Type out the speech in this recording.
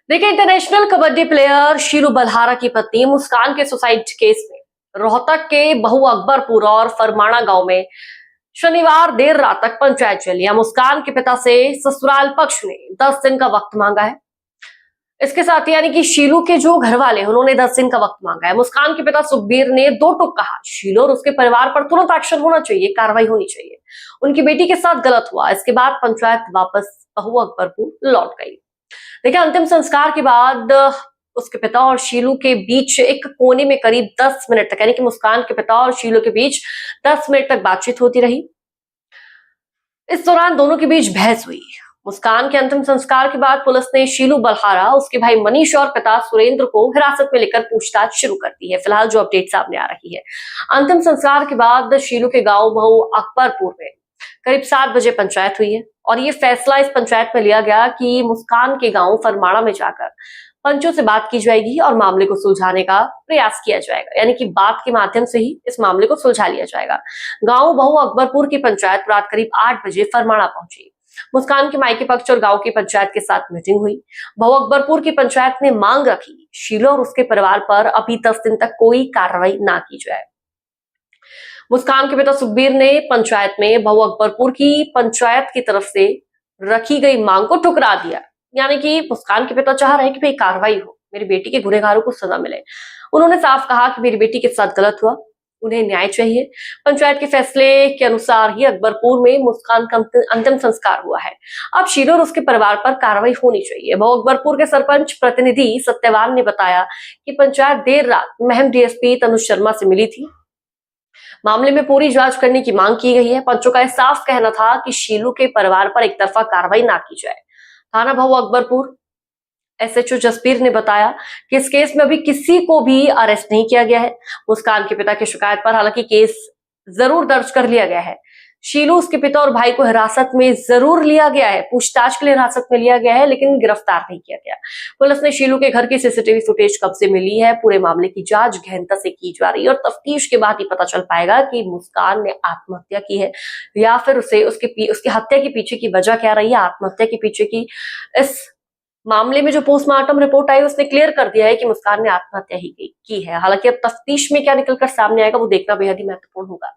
देखिए, international kabaddi player शीलू Balhara की पत्नी मुस्कान के सुसाइड केस में रोहतक के बहु अकबरपुर और फरमाना गांव में शनिवार देर रात तक पंचायत चली है। मुस्कान के पिता से ससुराल पक्ष ने 10 दिन का वक्त मांगा है। इसके साथ ही यानी कि शीलू के जो घर वाले हैं उन्होंने 10 दिन का वक्त मांगा है। मुस्कान के पिता सुखबीर ने दो टूक कहा, शीलू और उसके परिवार पर तुरंत एक्शन होना चाहिए, कार्रवाई होनी चाहिए। उनकी बेटी के साथ गलत हुआ, इसके बाद पंचायत वापस बहु अकबरपुर लौट गई। देखिए, अंतिम संस्कार के बाद उसके पिता और शीलू के बीच एक कोने में करीब 10 मिनट तक, यानी कि मुस्कान के पिता और शीलू के बीच 10 मिनट तक बातचीत होती रही। इस दौरान दोनों के बीच बहस हुई। मुस्कान के अंतिम संस्कार के बाद पुलिस ने शीलू बलहारा, उसके भाई मनीष और पिता सुरेंद्र को हिरासत में लेकर पूछताछ शुरू कर दी है। फिलहाल जो अपडेट सामने आ रही है, अंतिम संस्कार के बाद शीलू के गांव बहु अकबरपुर में करीब 7 बजे पंचायत हुई है और ये फैसला इस पंचायत में लिया गया कि मुस्कान के गांव फरमाना में जाकर पंचों से बात की जाएगी और मामले को सुलझाने का प्रयास किया जाएगा, यानी कि बात के माध्यम से ही इस मामले को सुलझा लिया जाएगा। गांव बहु अकबरपुर की पंचायत रात करीब 8 बजे फरमाना पहुंची। मुस्कान के मायके पक्ष और गांव की पंचायत के साथ मीटिंग हुई। बहु अकबरपुर की पंचायत ने मांग रखी, शीलू और उसके परिवार पर अभी 10 दिन तक कोई कार्रवाई ना की जाए। मुस्कान के पिता सुखबीर ने पंचायत में बहु अकबरपुर की पंचायत की तरफ से रखी गई मांग को ठुकरा दिया, यानी कि मुस्कान के पिता चाह रहे हैं कि भाई कार्रवाई हो, मेरी बेटी के गुनहगारों को सजा मिले। उन्होंने साफ कहा कि मेरी बेटी के साथ गलत हुआ, उन्हें न्याय चाहिए। पंचायत के फैसले के अनुसार ही अकबरपुर में मुस्कान का अंतिम संस्कार हुआ है। अब शीलू और उसके परिवार पर कार्रवाई होनी चाहिए। बहु अकबरपुर के सरपंच प्रतिनिधि सत्यवान ने बताया कि पंचायत देर रात महम डीएसपी तनुज शर्मा से मिली थी। मामले में पूरी जांच करने की मांग की गई है। पंचों का साफ कहना था कि शीलू के परिवार पर एक तरफा कार्रवाई ना की जाए। थाना बहु अकबरपुर एसएचओ जसबीर ने बताया कि इस केस में अभी किसी को भी अरेस्ट नहीं किया गया है। मुस्कान के पिता की शिकायत पर हालांकि केस जरूर दर्ज कर लिया गया है। शीलू, उसके पिता और भाई को हिरासत में जरूर लिया गया है, पूछताछ के लिए हिरासत में लिया गया है, लेकिन गिरफ्तार नहीं किया गया। पुलिस ने शीलू के घर की सीसीटीवी फुटेज कब्जे में ली है। पूरे मामले की जांच गहनता से की जा रही है और तफ्तीश के बाद ही पता चल पाएगा कि मुस्कान ने आत्महत्या की है या फिर उसकी हत्या के पीछे की वजह क्या रही है। आत्महत्या के पीछे की इस मामले में जो पोस्टमार्टम रिपोर्ट आई उसने क्लियर कर दिया है कि मुस्कान ने आत्महत्या ही की है। हालांकि अब तफ्तीश में क्या निकलकर सामने आएगा वो देखना बेहद ही महत्वपूर्ण होगा।